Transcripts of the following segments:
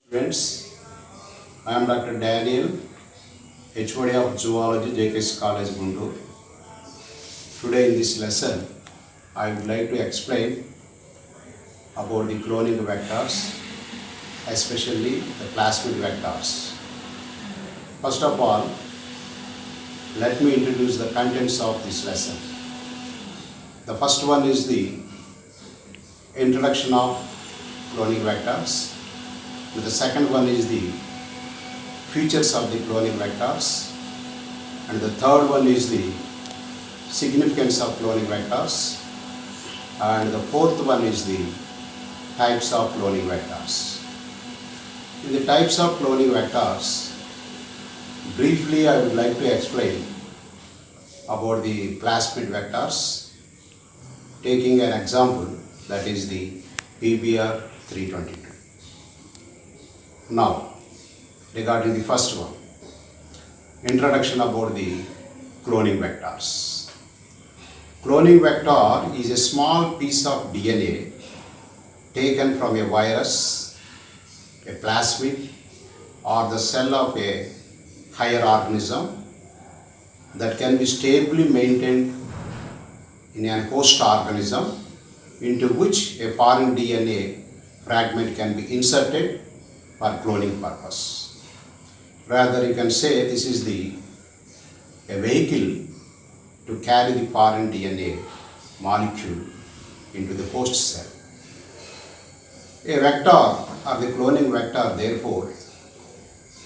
Friends, I am Dr. Daniel, HOD of Zoology, JKS College, Guntur. Today in this lesson, I would like to explain about the cloning vectors, especially the plasmid vectors. First of all, let me introduce the contents of this lesson. The first one is the introduction of cloning vectors. The second one is the features of the cloning vectors, and the third one is the significance of cloning vectors, and the fourth one is the types of cloning vectors. In the types of cloning vectors, briefly I would like to explain about the plasmid vectors, taking an example, that is the PBR 322. Now, regarding the first one, introduction about the cloning vectors. Cloning vector is a small piece of DNA taken from a virus, a plasmid, or the cell of a higher organism that can be stably maintained in a host organism into which a foreign DNA fragment can be inserted for cloning purpose. Rather, you can say this is a vehicle to carry the foreign DNA molecule into the host cell. A vector or the cloning vector, therefore,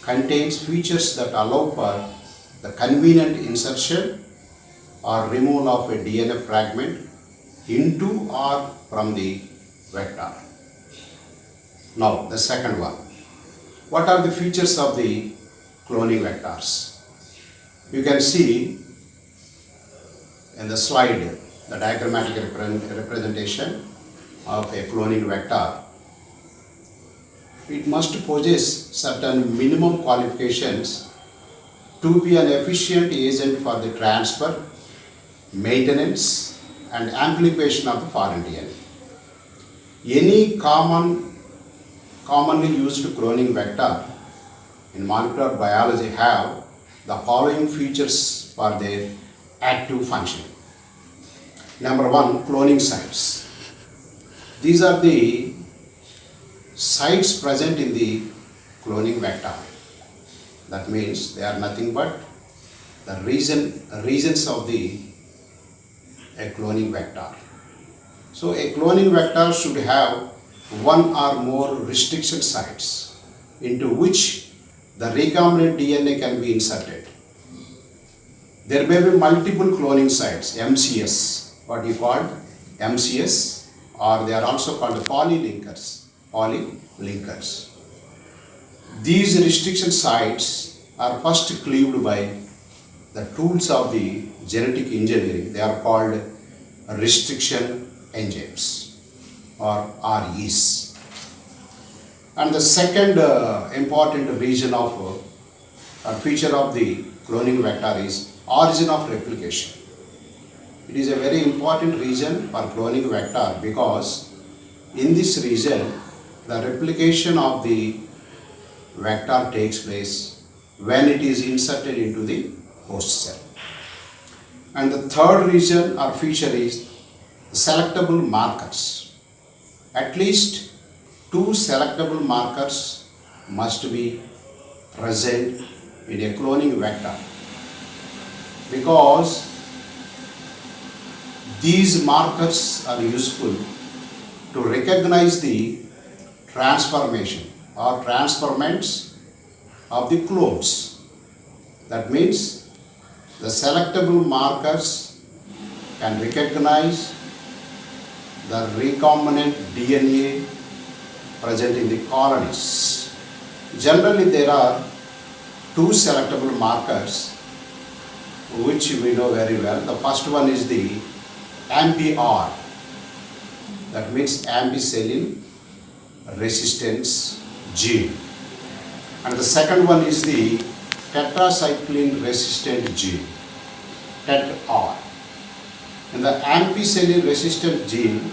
contains features that allow for the convenient insertion or removal of a DNA fragment into or from the vector. Now, the second one. What are the features of the cloning vectors? You can see in the slide the diagrammatic representation of a cloning vector. It must possess certain minimum qualifications to be an efficient agent for the transfer, maintenance, and amplification of the foreign DNA. Any commonly used cloning vector in molecular biology have the following features for their active function. Number one, cloning sites. These are the sites present in the cloning vector. That means they are nothing but the regions of a cloning vector. So a cloning vector should have one or more restriction sites into which the recombinant DNA can be inserted. There may be multiple cloning sites, MCS, what you call MCS, or they are also called polylinkers. These restriction sites are first cleaved by the tools of the genetic engineering. They are called restriction enzymes, or REs. And the second important region of feature of the cloning vector is origin of replication. It is a very important region for cloning vector because in this region the replication of the vector takes place when it is inserted into the host cell. And the third region or feature is selectable markers. At least two selectable markers must be present in a cloning vector because these markers are useful to recognize the transformation or transformants of the clones. That means the selectable markers can recognize the recombinant DNA present in the colonies. Generally, there are two selectable markers which we know very well. The first one is the AMPR, that means ampicillin resistance gene, and the second one is the tetracycline resistant gene, TET-R. In the ampicillin resistant gene,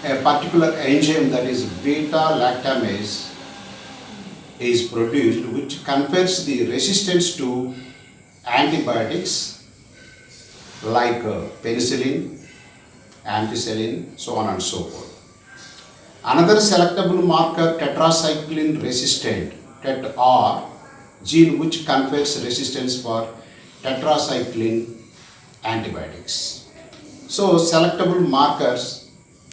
a particular enzyme, that is beta lactamase, is produced, which confers the resistance to antibiotics like penicillin, ampicillin, so on and so forth. Another selectable marker, tetracycline resistant, TET-R gene, which confers resistance for tetracycline antibiotics. So selectable markers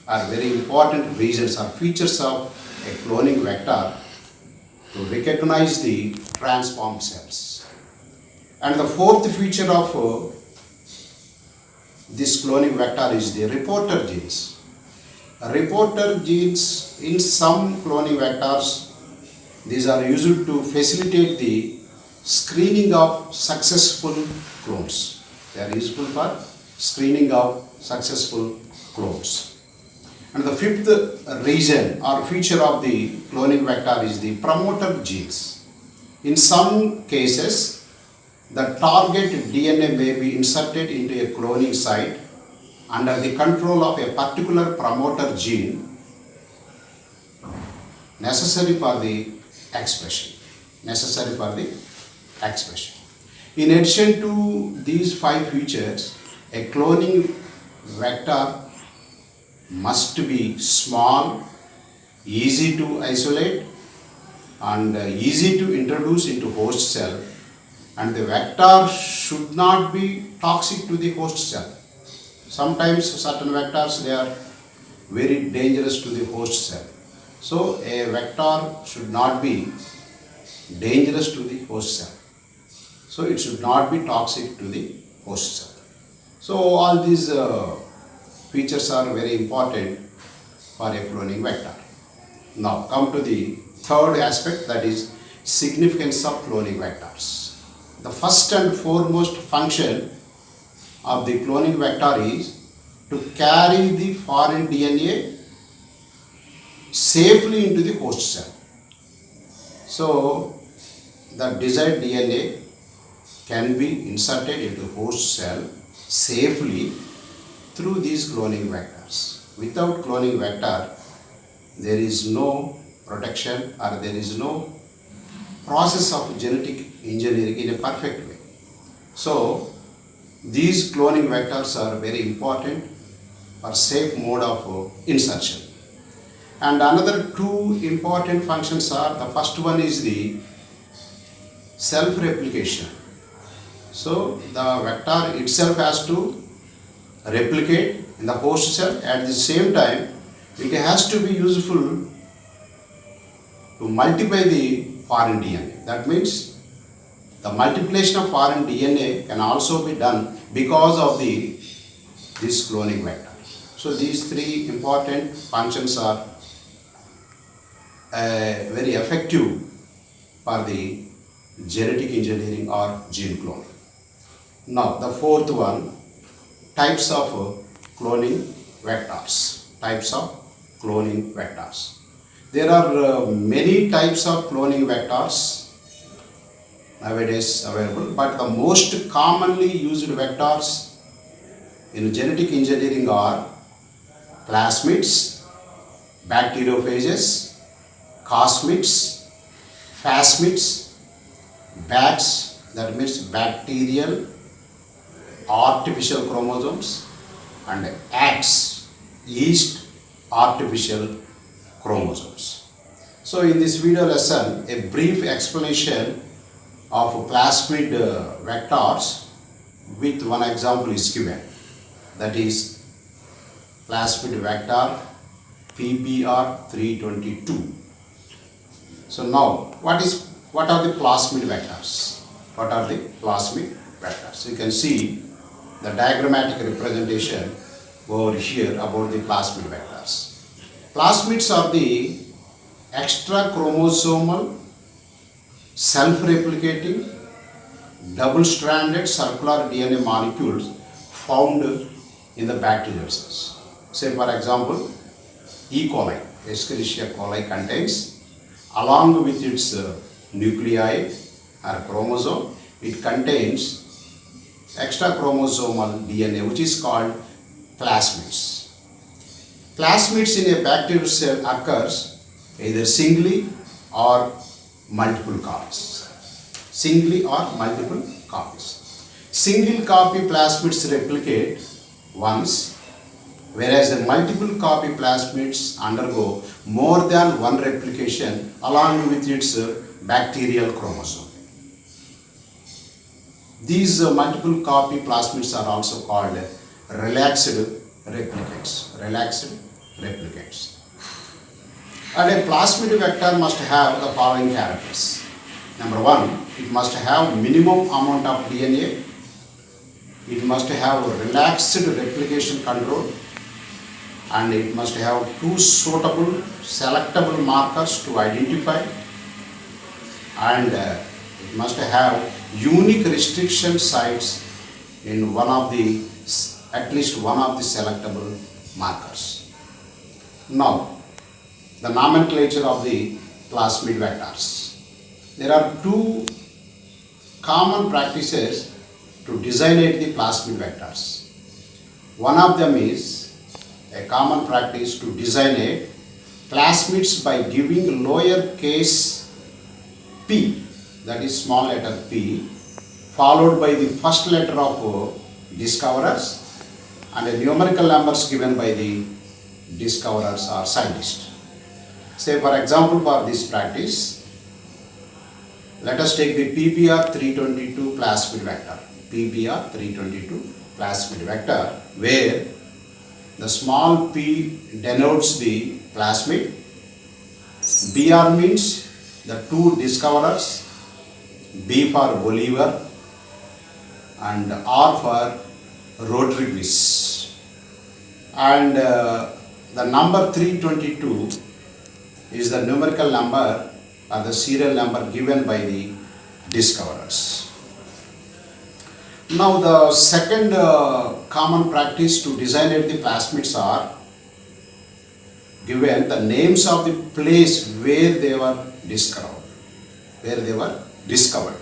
are very important reasons or features of a cloning vector to recognize the transformed cells. And the fourth feature of this cloning vector is the reporter genes. Reporter genes in some cloning vectors, these are used to facilitate the screening of successful clones. They are useful for screening of successful clones. And the fifth reason or feature of the cloning vector is the promoter genes. In some cases, the target DNA may be inserted into a cloning site under the control of a particular promoter gene necessary for the expression. In addition to these 5 features, a cloning vector must be small, easy to isolate, and easy to introduce into host cell, and the vector should not be toxic to the host cell. Sometimes certain vectors, they are very dangerous to the host cell. So a vector should not be dangerous to the host cell. So it should not be toxic to the host cell. So all these features are very important for a cloning vector. Now come to the third aspect, that is significance of cloning vectors. The first and foremost function of the cloning vector is to carry the foreign DNA safely into the host cell. So the desired DNA can be inserted into host cell safely through these cloning vectors. Without cloning vector, there is no protection or there is no process of genetic engineering in a perfect way. So these cloning vectors are very important for safe mode of insertion. And another 2 important functions are, the first one is the self-replication. So the vector itself has to replicate in the host cell. At the same time, it has to be useful to multiply the foreign DNA. That means the multiplication of foreign DNA can also be done because of this cloning vector. So these 3 important functions are very effective for the genetic engineering or gene cloning. Now the fourth one, types of cloning vectors. There are many types of cloning vectors nowadays available, but the most commonly used vectors in genetic engineering are plasmids, bacteriophages, cosmids, phasmids, BACs, that means bacterial artificial chromosomes, and ACTs, yeast artificial chromosomes. So in this video lesson, a brief explanation of plasmid vectors with one example is given, that is plasmid vector PBR322. So now what are the plasmid vectors? You can see the diagrammatic representation over here about the plasmid vectors. Plasmids are the extra chromosomal, self-replicating, double-stranded circular DNA molecules found in the bacterial cells. Say for example, E. coli, Escherichia coli contains, along with its nuclei or chromosome, it contains extra chromosomal DNA, which is called plasmids. Plasmids in a bacterial cell occurs either singly or multiple copies. Singly or multiple copies. Single copy plasmids replicate once, whereas the multiple copy plasmids undergo more than one replication along with its bacterial chromosome. These multiple copy plasmids are also called relaxed replicates. Relaxed replicates. And a plasmid vector must have the following characters. Number one, it must have minimum amount of DNA. It must have relaxed replication control, and it must have two suitable selectable markers to identify, and it must have unique restriction sites in at least one of the selectable markers. Now, the nomenclature of the plasmid vectors. There are two common practices to designate the plasmid vectors. One of them is a common practice to designate plasmids by giving lower case p, that is small letter p, followed by the first letter of discoverers and the numerical numbers given by the discoverers or scientists. Say for example, for this practice, let us take the PBr322 plasmid vector. PBr322 plasmid vector, where the small p denotes the plasmid, Br means the two discoverers, B for Bolivar, and R for Rodriguez. And the number 322 is the numerical number or the serial number given by the discoverers. Now the second common practice to designate the plasmids are given the names of the place where they were discovered.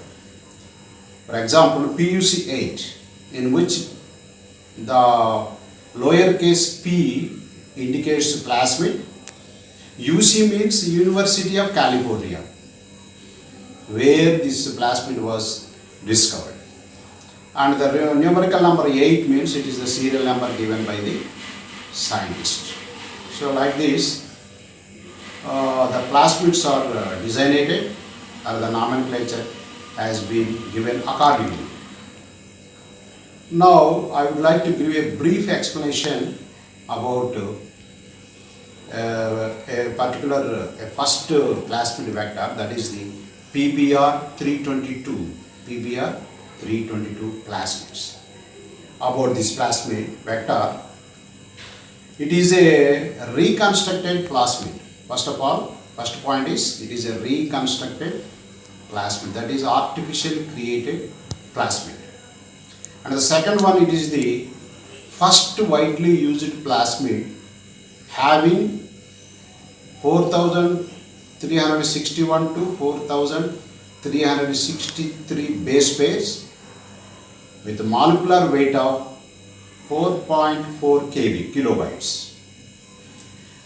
For example, PUC8, in which the lowercase p indicates plasmid. UC means University of California, where this plasmid was discovered. And the numerical number 8 means it is the serial number given by the scientist. So like this, the plasmids are designated, or the nomenclature has been given accordingly. Now I would like to give a brief explanation about a particular first plasmid vector, that is the PBr322 plasmids. About this plasmid vector, it is a reconstructed plasmid. First of all, first point is it is a reconstructed plasmid, that is artificially created plasmid. And the second one, it is the first widely used plasmid having 4361 to 4363 base pairs with a molecular weight of 4.4 kilobytes.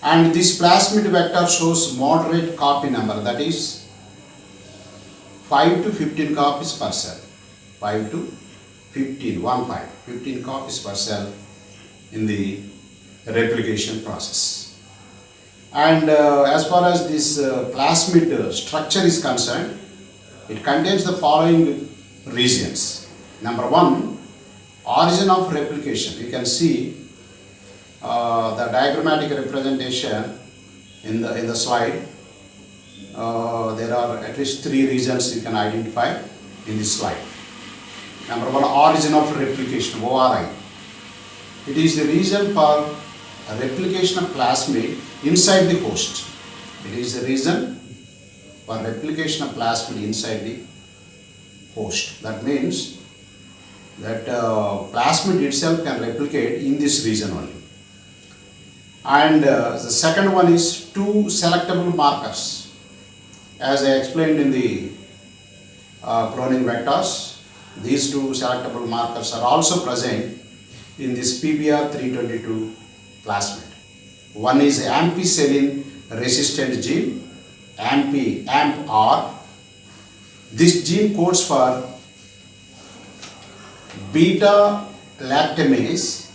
And this plasmid vector shows moderate copy number, that is 5 to 15 copies per cell. 5 to 15 copies per cell in the replication process. And as far as this plasmid structure is concerned, it contains the following regions. Number one, origin of replication. You can see the diagrammatic representation in the slide. There are at least 3 regions you can identify in this slide. Number one, origin of replication, ORI. It is the region for replication of plasmid inside the host. It is the reason for replication of plasmid inside the host. That means that plasmid itself can replicate in this region only. And the second one is 2 selectable markers. As I explained in the cloning vectors, these 2 selectable markers are also present in this PBr322 plasmid. One is ampicillin resistant gene, AMP-R. This gene codes for beta lactamase,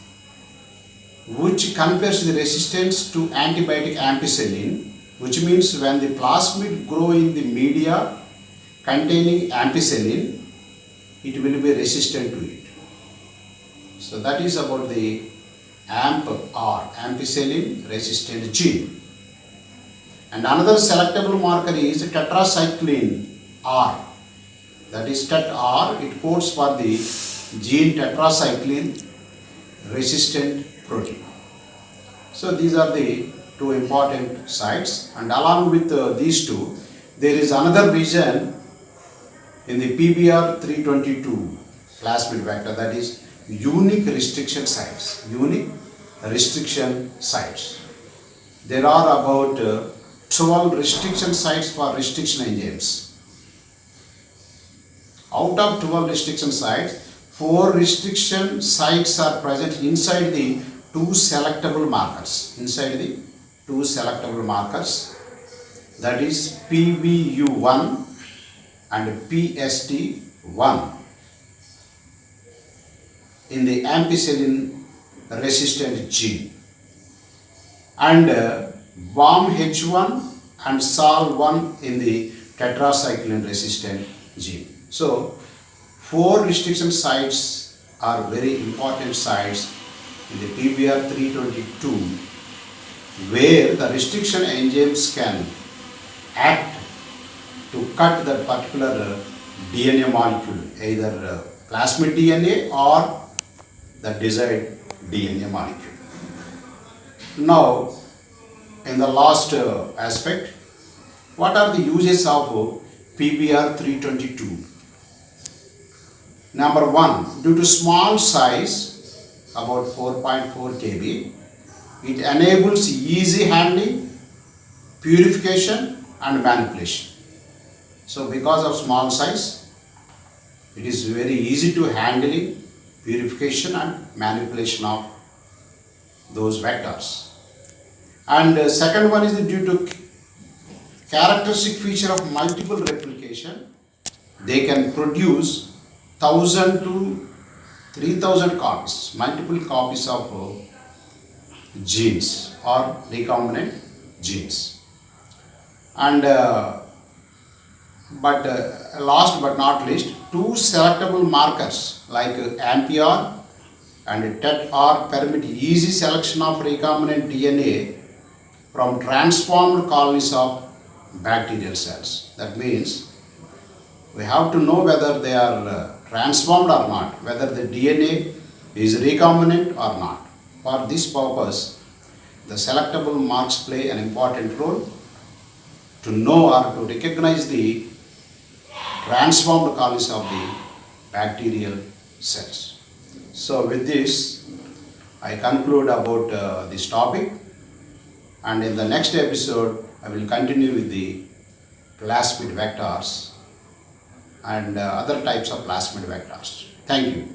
which confers the resistance to antibiotic ampicillin, which means when the plasmid grow in the media containing ampicillin, it will be resistant to it. So that is about the AMP-R, ampicillin resistant gene. And another selectable marker is tetracycline R. That is TET-R, it codes for the gene tetracycline resistant protein. So these are the two important sites, and along with these two, there is another region in the PBR322 plasmid vector, that is unique restriction sites. Unique restriction sites. There are about 12 restriction sites for restriction enzymes. Out of 12 restriction sites, 4 restriction sites are present inside the two selectable markers. Inside the two selectable markers, that is PVU1 and PST1 in the ampicillin resistant gene, and WAMH1 and SAL1 in the tetracycline resistant gene. So 4 restriction sites are very important sites in the PBR322, where the restriction enzymes can act to cut that particular DNA molecule, either plasmid DNA or the desired DNA molecule. Now, in the last aspect, what are the uses of PBR322? Number 1, due to small size, about 4.4 kb, it enables easy handling, purification and manipulation. So because of small size, it is very easy to handling, purification and manipulation of those vectors. And second one is due to characteristic feature of multiple replication. They can produce 1000 to 3000 copies, multiple copies of genes or recombinant genes. And last but not least, 2 selectable markers like AMP-R and TET-R permit easy selection of recombinant DNA from transformed colonies of bacterial cells. That means we have to know whether they are transformed or not, whether the DNA is recombinant or not. For this purpose, the selectable marks play an important role to know or to recognize the transformed colonies of the bacterial cells. So with this, I conclude about this topic, and in the next episode, I will continue with the plasmid vectors and other types of plasmid vectors. Thank you.